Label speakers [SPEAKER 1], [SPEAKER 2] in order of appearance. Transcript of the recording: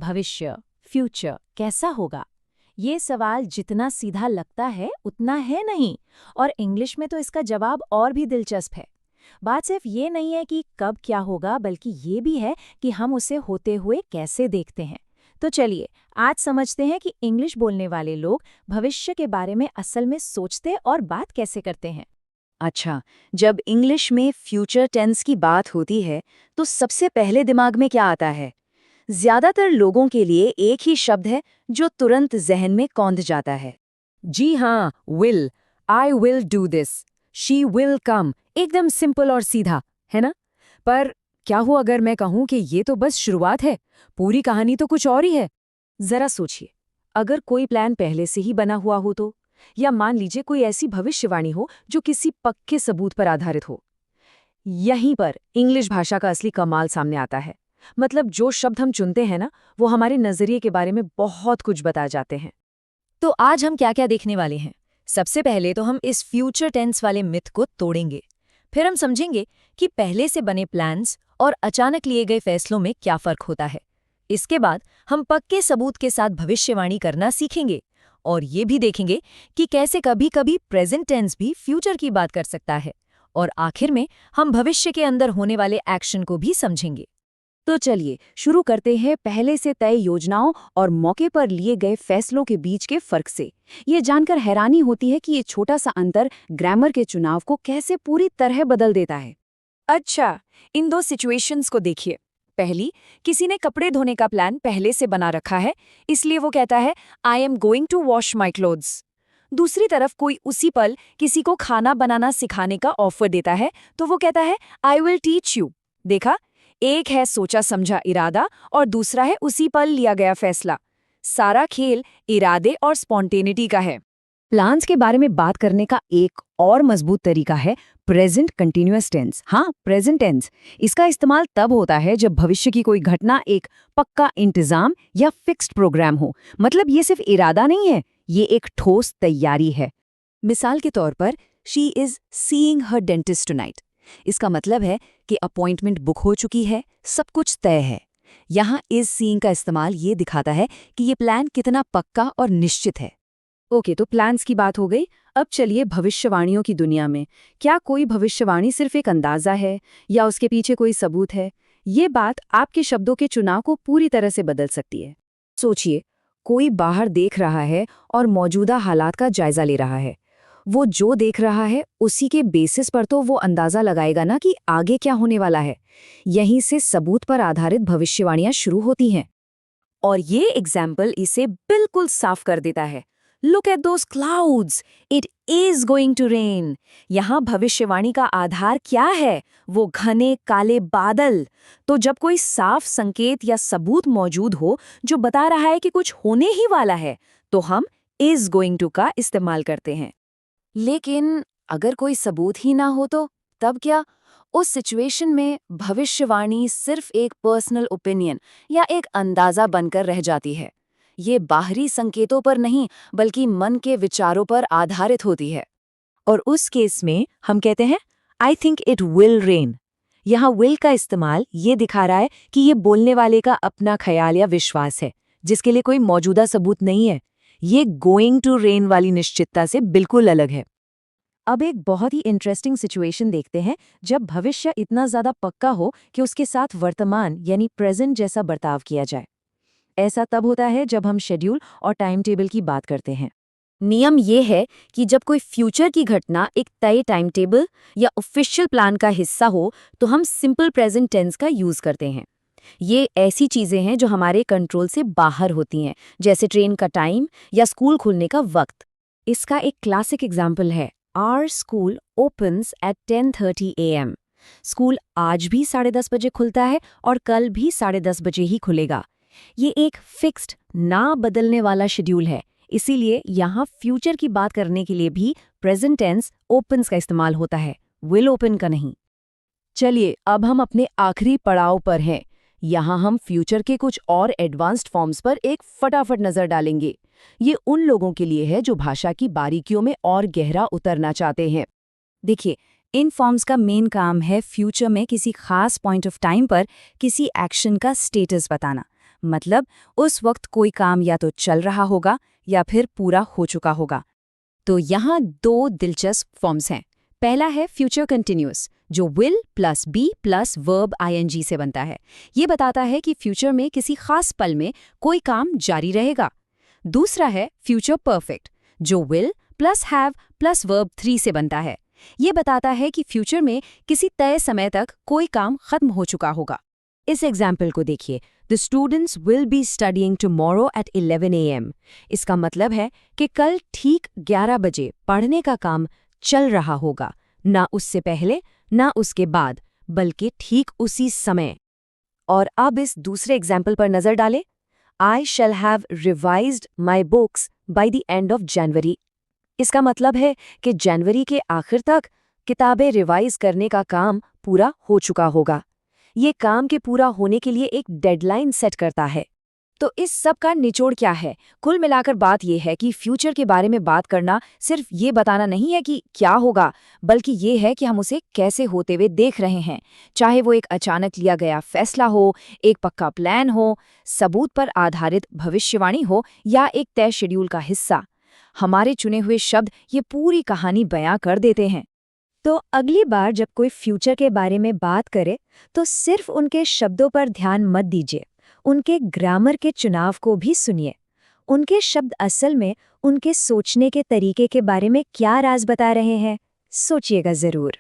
[SPEAKER 1] भविष्य, फ्यूचर कैसा होगा? ये सवाल जितना सीधा लगता है उतना है नहीं, और इंग्लिश में तो इसका जवाब और भी दिलचस्प है। बात सिर्फ ये नहीं है कि कब क्या होगा, बल्कि ये भी है कि हम उसे होते हुए कैसे देखते हैं। तो चलिए आज समझते हैं कि इंग्लिश बोलने वाले लोग भविष्य के बारे में असल में सोचते और बात कैसे करते हैं।
[SPEAKER 2] अच्छा, जब इंग्लिश में फ्यूचर टेंस की बात होती है, तो सबसे पहले दिमाग में क्या आता है? ज्यादातर लोगों के लिए एक ही शब्द है जो तुरंत जहन में कौंध जाता है।
[SPEAKER 3] जी हाँ, will. I will do this. She will come. एकदम सिंपल और सीधा, है ना? पर क्या हो अगर मैं कहूँ कि ये तो बस शुरुआत है, पूरी कहानी तो कुछ और ही है। जरा सोचिए, अगर कोई प्लान पहले से ही बना हुआ हो तो, या मान लीजिए कोई ऐसी भविष्यवाणी हो जो किसी पक्के सबूत पर आधारित हो। यहीं पर इंग्लिश भाषा का असली कमाल सामने आता है। मतलब जो शब्द हम चुनते हैं ना, वो हमारे नजरिए के बारे में बहुत कुछ बता जाते हैं।
[SPEAKER 2] तो आज हम क्या क्या देखने वाले हैं? सबसे पहले तो हम इस फ्यूचर टेंस वाले मिथ को तोड़ेंगे। फिर हम समझेंगे कि पहले से बने प्लान्स और अचानक लिए गए फैसलों में क्या फर्क होता है। इसके बाद हम पक्के सबूत के साथ भविष्यवाणी करना सीखेंगे और ये भी देखेंगे कि कैसे कभी-कभी प्रेजेंट टेंस भी फ्यूचर की बात कर सकता है। और आखिर में हम भविष्य के अंदर होने वाले एक्शन को भी समझेंगे।
[SPEAKER 3] तो चलिए शुरू करते हैं पहले से तय योजनाओं और मौके पर लिए गए फैसलों के बीच के फर्क से। ये जानकर हैरानी होती है कि ये छोटा सा अंतर ग्रामर के चुनाव को कैसे पूरी तरह बदल देता है।
[SPEAKER 4] अच्छा, इन दो सिचुएशंस को देखिए। पहली, किसी ने कपड़े धोने का प्लान पहले से बना रखा है, इसलिए वो कहता है I am going to wash my clothes. दूसरी तरफ कोई उसी पल किसी को खाना बनाना सिखाने का ऑफर देता है, तो वो कहता है आई विल टीच यू। देखा, एक है सोचा समझा इरादा और दूसरा है उसी पल लिया गया फैसला। सारा खेल इरादे और स्पॉन्टेनिटी का है।
[SPEAKER 3] प्लान्स के बारे में बात करने का एक और मजबूत तरीका है प्रेजेंट कंटिन्यूअस टेंस। हाँ, प्रेजेंट टेंस। इसका इस्तेमाल तब होता है जब भविष्य की कोई घटना एक पक्का इंतजाम या फिक्स्ड प्रोग्राम हो। मतलब ये सिर्फ इरादा नहीं है, ये एक ठोस तैयारी है। मिसाल के तौर पर, she is seeing her dentist tonight. इसका मतलब है कि अपॉइंटमेंट बुक हो चुकी है, सब कुछ तय है। यहाँ इज सीइंग का इस्तेमाल ये दिखाता है कि ये प्लान कितना पक्का और निश्चित है। ओके, तो प्लान्स की बात हो गई। अब चलिए भविष्यवाणियों की दुनिया में। क्या कोई भविष्यवाणी सिर्फ एक अंदाजा है या उसके पीछे कोई सबूत है? ये बात आपके शब्दों के चुनाव को पूरी तरह से बदल सकती है। सोचिए, कोई बाहर देख रहा है और मौजूदा हालात का जायजा ले रहा है। वो जो देख रहा है उसी के बेसिस पर तो वो अंदाजा लगाएगा ना कि आगे क्या होने वाला है। यहीं से सबूत पर आधारित भविष्यवाणियां शुरू होती हैं। और ये एग्जाम्पल इसे बिल्कुल साफ कर देता है। Look at those clouds, it is going to rain. यहाँ भविष्यवाणी का आधार क्या है? वो घने काले बादल। तो जब कोई साफ संकेत या सबूत मौजूद हो जो बता रहा है कि कुछ होने ही वाला है, तो हम इज गोइंग टू का इस्तेमाल करते हैं। लेकिन अगर कोई सबूत ही ना हो तो तब क्या? उस सिचुएशन में भविष्यवाणी सिर्फ एक पर्सनल ओपिनियन या एक अंदाजा बनकर रह जाती है। ये बाहरी संकेतों पर नहीं, बल्कि मन के विचारों पर आधारित होती है।
[SPEAKER 2] और उस केस में हम कहते हैं I think it will rain. यहाँ विल का इस्तेमाल ये दिखा रहा है कि ये बोलने वाले का अपना ख्याल या विश्वास है, जिसके लिए कोई मौजूदा सबूत नहीं है। ये गोइंग टू रेन वाली निश्चितता से बिल्कुल अलग है।
[SPEAKER 3] अब एक बहुत ही इंटरेस्टिंग सिचुएशन देखते हैं जब भविष्य इतना ज्यादा पक्का हो कि उसके साथ वर्तमान यानी प्रेजेंट जैसा बर्ताव किया जाए। ऐसा तब होता है जब हम शेड्यूल और टाइम टेबल की बात करते हैं।
[SPEAKER 2] नियम ये है कि जब कोई फ्यूचर की घटना एक तय टाइम टेबल या ऑफिशियल प्लान का हिस्सा हो, तो हम सिंपल प्रेजेंट टेंस का यूज करते हैं। ये ऐसी चीजें हैं जो हमारे कंट्रोल से बाहर होती हैं, जैसे ट्रेन का टाइम या स्कूल खुलने का वक्त।
[SPEAKER 3] इसका एक क्लासिक एग्जाम्पल है, our school opens at 10:30 AM। School आज भी 10:30 बजे खुलता है और कल भी 10:30 बजे ही खुलेगा। ये एक फिक्स्ड, ना बदलने वाला शेड्यूल है। इसीलिए यहाँ फ्यूचर की बात करने के लिए भी प्रेजेंट टेंस ओपन्स का इस्तेमाल होता है, विल ओपन का नहीं। चलिए अब हम अपने आखिरी पड़ाव पर हैं। यहाँ हम फ्यूचर के कुछ और एडवांस्ड फॉर्म्स पर एक फटाफट नजर डालेंगे। ये उन लोगों के लिए है जो भाषा की बारीकियों में और गहरा उतरना चाहते हैं। देखिए, इन फॉर्म्स का मेन काम है फ्यूचर में किसी खास पॉइंट ऑफ टाइम पर किसी एक्शन का स्टेटस बताना।
[SPEAKER 4] मतलब उस वक्त कोई काम या तो चल रहा होगा या फिर पूरा हो चुका होगा।
[SPEAKER 2] तो यहाँ दो दिलचस्प फॉर्म्स हैं। पहला है फ्यूचर कंटिन्यूअस, जो will plus be plus verb ING से बनता है। ये बताता है कि फ्यूचर में किसी खास पल में कोई काम जारी रहेगा। दूसरा है फ्यूचर परफेक्ट, जो will plus have plus verb 3 से बनता है। ये बताता है कि फ्यूचर में किसी तय समय तक कोई काम खत्म हो चुका होगा।
[SPEAKER 3] इस एग्जाम्पल को देखिए, the students will be studying tomorrow at 11 AM। इसका मतलब है कि कल ठीक 11 बजे पढ़ने का काम चल रहा होगा, ना उससे पहले ना उसके बाद, बल्कि ठीक उसी समय। और अब इस दूसरे एग्जाम्पल पर नजर डालें। I shall have revised my books by the end of January. इसका मतलब है कि जनवरी के आखिर तक किताबें रिवाइज करने का काम पूरा हो चुका होगा। ये काम के पूरा होने के लिए एक डेडलाइन सेट करता है।
[SPEAKER 4] तो इस सब का निचोड़ क्या है? कुल मिलाकर बात यह है कि फ्यूचर के बारे में बात करना सिर्फ ये बताना नहीं है कि क्या होगा, बल्कि ये है कि हम उसे कैसे होते हुए देख रहे हैं। चाहे वो एक अचानक लिया गया फैसला हो, एक पक्का प्लान हो, सबूत पर आधारित भविष्यवाणी हो या एक तय शेड्यूल का हिस्सा। हमारे चुने हुए शब्द ये पूरी कहानी बयां कर देते हैं।
[SPEAKER 1] तो अगली बार जब कोई फ्यूचर के बारे में बात करे तो सिर्फ उनके शब्दों पर ध्यान मत दीजिए, उनके ग्रामर के चुनाव को भी सुनिए। उनके शब्द असल में उनके सोचने के तरीके के बारे में क्या राज बता रहे हैं, सोचिएगा जरूर।